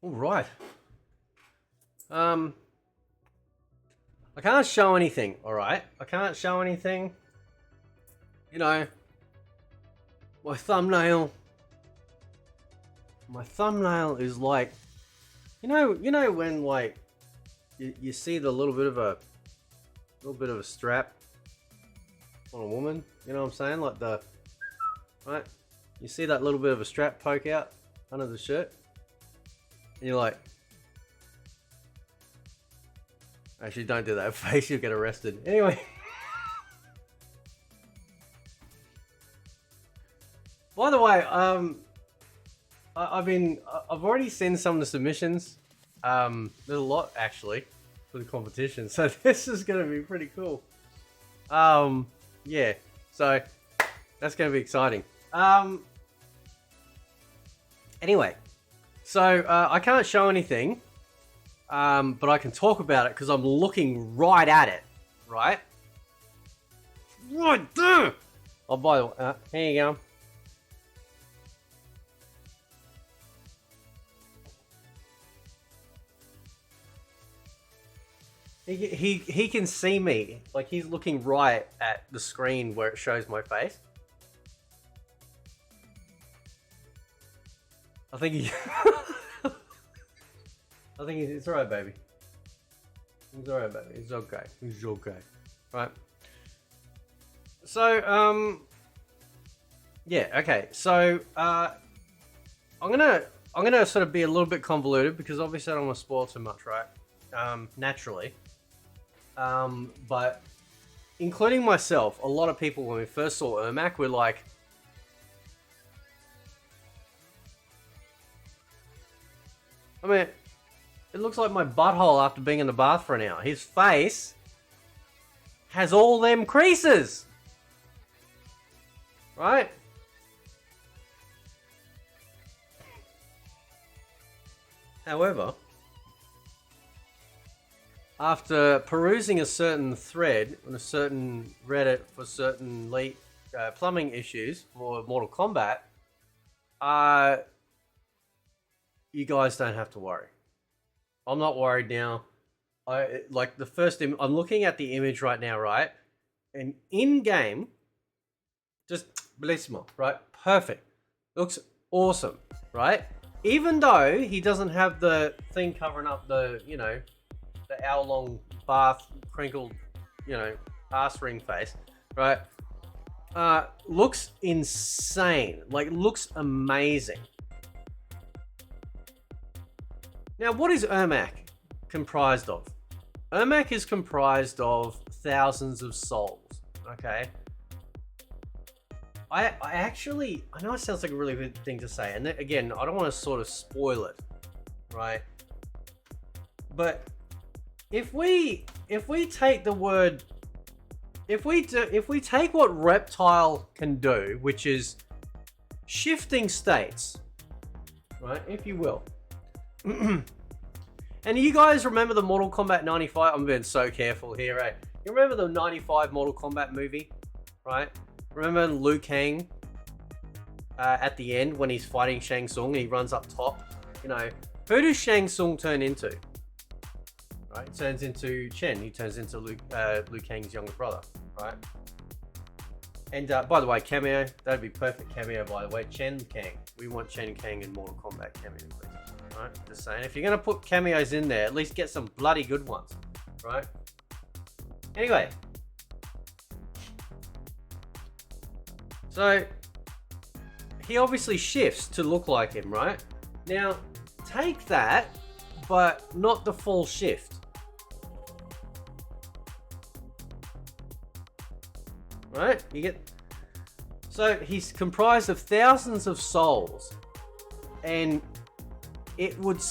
All right. I can't show anything. All right. I can't show anything. You know, my thumbnail. My thumbnail is like, you know when like you see the little bit of a strap on a woman. You know what I'm saying? Like right. You see that little bit of a strap poke out under the shirt, and you're like, actually, don't do that face. You'll get arrested. Anyway. By the way, I've already seen some of the submissions. There's a lot actually for the competition, so this is gonna be pretty cool. Yeah, so that's gonna be exciting. Anyway, so I can't show anything, but I can talk about it because I'm looking right at it, right? Right there. Oh, by the way, here you go. He can see me. Like, he's looking right at the screen where it shows my face. I think he... I think it's alright, baby. It's alright, baby. It's okay. It's okay. Right. So, yeah, okay. So, I'm gonna sort of be a little bit convoluted because obviously I don't want to spoil too much, right? Naturally. But including myself, a lot of people when we first saw Ermac were like, I mean, it looks like my butthole after being in the bath for an hour. His face has all them creases. Right? However, after perusing a certain thread on a certain Reddit for certain plumbing issues for Mortal Kombat, you guys don't have to worry. I'm not worried now. I'm looking at the image right now, right? And in game, just bellissimo, right? Perfect. Looks awesome, right? Even though he doesn't have the thing covering up the hour-long bath crinkled, ass ring face, right? Looks insane. Like, looks amazing. Now, what is Ermac comprised of? Ermac is comprised of thousands of souls, okay? I know it sounds like a really good thing to say, and again, I don't want to sort of spoil it, right? But if we take the word, if we take what Reptile can do, which is shifting states, right, if you will. And you guys remember the Mortal Kombat 95? I'm being so careful here, eh? You remember the 95 Mortal Kombat movie, right? Remember Liu Kang at the end when he's fighting Shang Tsung and he runs up top? Who does Shang Tsung turn into? Right? He turns into Chen. He turns into Liu Kang's younger brother, right? And by the way, cameo. That'd be perfect cameo, by the way. Chen Kang. We want Chen Kang in Mortal Kombat cameo, please. Right? Just saying. If you're going to put cameos in there, at least get some bloody good ones, right? Anyway. So, he obviously shifts to look like him, right? Now, take that, but not the full shift. Right? You get... So, he's comprised of thousands of souls. And it would...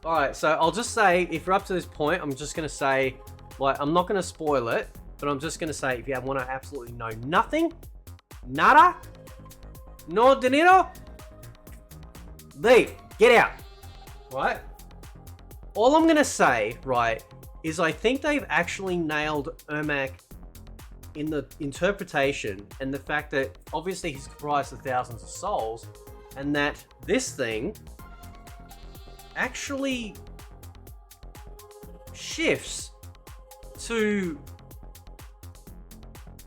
Alright, so I'll just say, if you're up to this point, I'm just going to say, like, I'm not going to spoil it, but I'm just going to say, if you want to absolutely know nothing, nada, no dinero, leave, get out, right? All I'm going to say, right, is I think they've actually nailed Ermac in the interpretation and the fact that obviously he's comprised of thousands of souls, and that this thing actually shifts to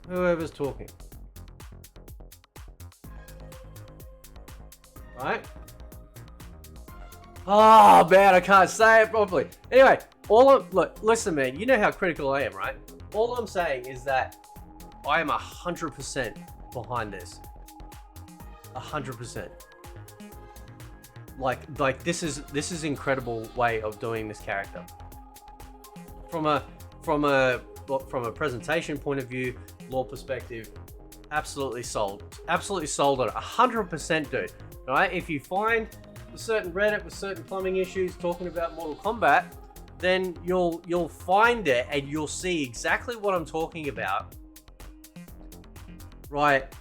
whoever's talking. Right? Oh man, I can't say it properly. Anyway, look, listen, man. You know how critical I am, right? All I'm saying is that I am 100% behind this. 100%. Like this is incredible way of doing this character. From a presentation point of view, lore perspective, absolutely sold. Absolutely sold on it. 100%, dude. Right? If you find a certain Reddit with certain plumbing issues talking about Mortal Kombat, then you'll find it and you'll see exactly what I'm talking about. Right?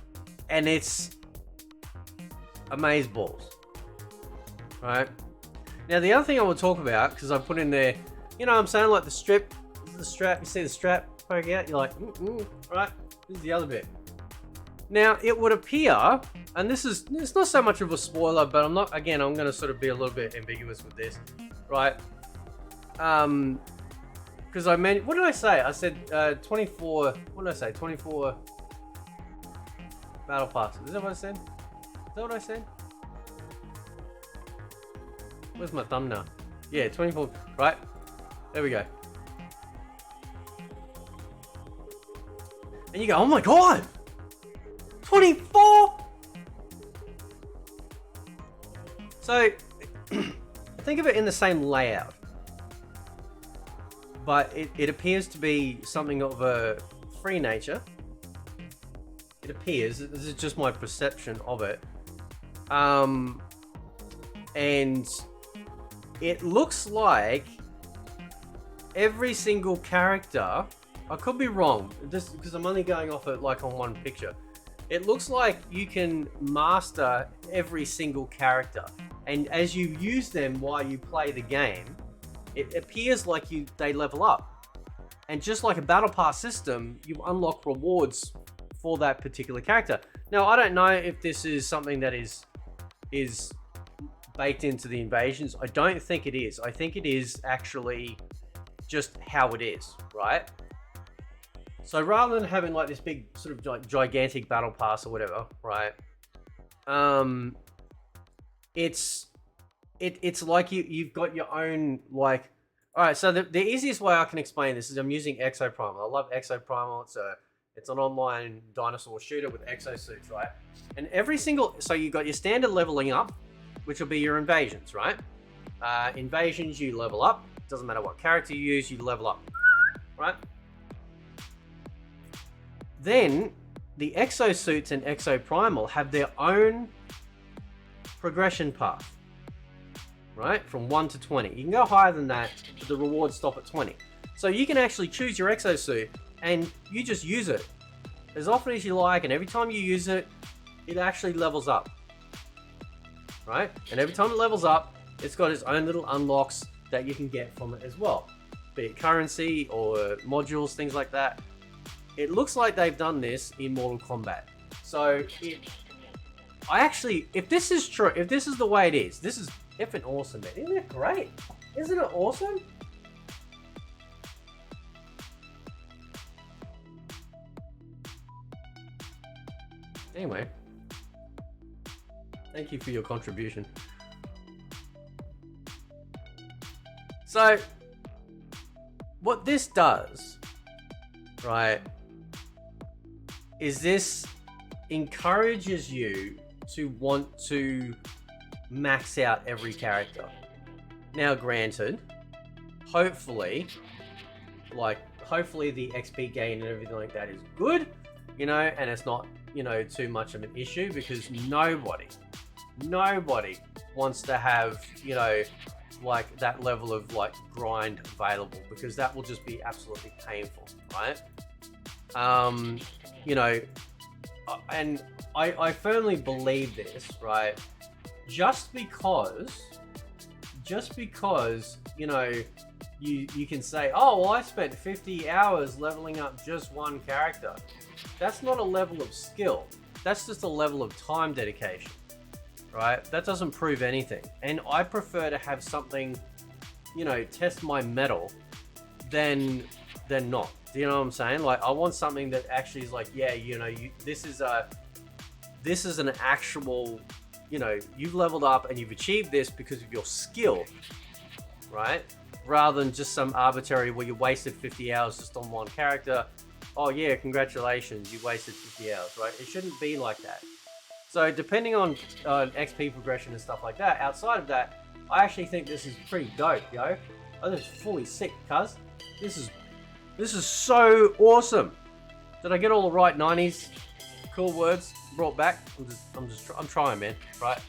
And it's amazeballs. Right? Now the other thing I want to talk about, because I put in there, you know what I'm saying, like the strap, you see the strap poking out, you're like, right? This is the other bit. Now it would appear, and it's not so much of a spoiler, but I'm going to sort of be a little bit ambiguous with this, right? Because I meant, what did I say? I said 24, what did I say? 24 battle passes. Is that what I said? Is that what I said? Where's my thumbnail? Yeah, 24, right? There we go. And you go, oh my god! 24? So, think of it in the same layout. But it appears to be something of a free nature. It appears, this is just my perception of it. And it looks like every single character, I could be wrong, just because I'm only going off it like on one picture. It looks like you can master every single character, and as you use them while you play the game, it appears like they level up. And just like a battle pass system, you unlock rewards for that particular character. Now, I don't know if this is something that is baked into the invasions. I don't think it is. I think it is actually just how it is, right? So rather than having like this big sort of gigantic battle pass or whatever, right? It's like you've got your own, like, all right. So the easiest way I can explain this is I'm using Exoprimal. I love Exoprimal. It's an online dinosaur shooter with exosuits, right? And so you got your standard leveling up, which will be your invasions, right? Invasions, you level up. Doesn't matter what character you use, you level up, right? Then the exosuits and Exoprimal have their own progression path, right? From 1 to 20. You can go higher than that, but the rewards stop at 20. So you can actually choose your exosuit and you just use it as often as you like, and every time you use it, it actually levels up, right? And every time it levels up, it's got its own little unlocks that you can get from it as well, be it currency or modules, things like that. It looks like they've done this in Mortal Kombat. So if this is true, if this is the way it is, this is effing awesome, man. Isn't it great? Isn't it awesome? Anyway, thank you for your contribution. So, what this does, right, is this encourages you to want to max out every character. Now, granted, hopefully the XP gain and everything like that is good, you know, and it's not, you know, too much of an issue, because nobody wants to have, you know, like that level of like grind available, because that will just be absolutely painful, right? You know, and I firmly believe this, right? Just because, you know, you can say, oh, well, I spent 50 hours leveling up just one character. That's not a level of skill. That's just a level of time dedication, right? That doesn't prove anything. And I prefer to have something, you know, test my mettle than not. Do you know what I'm saying? Like, I want something that actually is like, yeah, you know, this is an actual, you know, you've leveled up and you've achieved this because of your skill, right? Rather than just some arbitrary where you wasted 50 hours just on one character. Oh yeah, congratulations, you wasted 50 hours, right? It shouldn't be like that. So depending on XP progression and stuff like that, outside of that, I actually think this is pretty dope, yo. Oh, this is fully sick, cuz. This is so awesome. Did I get all the right 90s cool words brought back? I'm trying, man, right?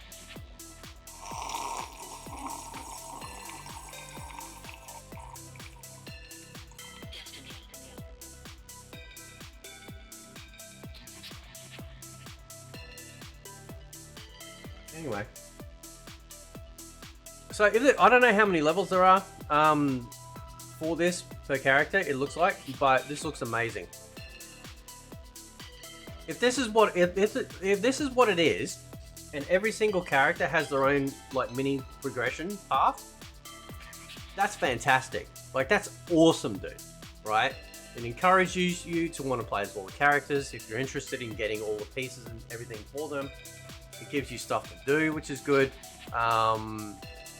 Anyway, so I don't know how many levels there are for this per character. It looks like, but this looks amazing. If this is what if this is what it is, and every single character has their own like mini progression path, that's fantastic. Like, that's awesome, dude. Right? It encourages you to want to play as all the characters if you're interested in getting all the pieces and everything for them. It gives you stuff to do, which is good.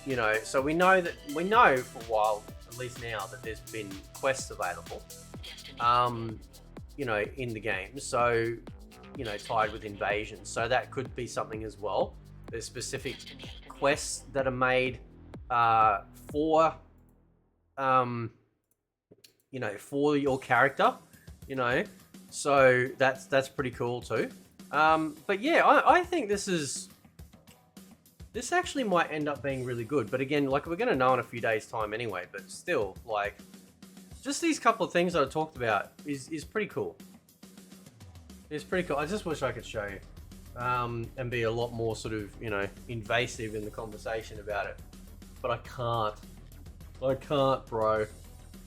You know, so we know for a while, at least now, that there's been quests available, you know, in the game. So, you know, tied with invasion. So that could be something as well. There's specific quests that are made for, you know, for your character, you know. So that's pretty cool too. But yeah, I think this actually might end up being really good. But again, like, we're going to know in a few days' time anyway. But still, like, just these couple of things that I talked about is pretty cool. It's pretty cool. I just wish I could show you and be a lot more sort of, you know, invasive in the conversation about it. But I can't. I can't, bro.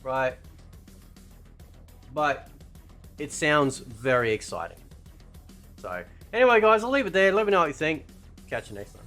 Right? But it sounds very exciting. So, anyway, guys, I'll leave it there. Let me know what you think. Catch you next time.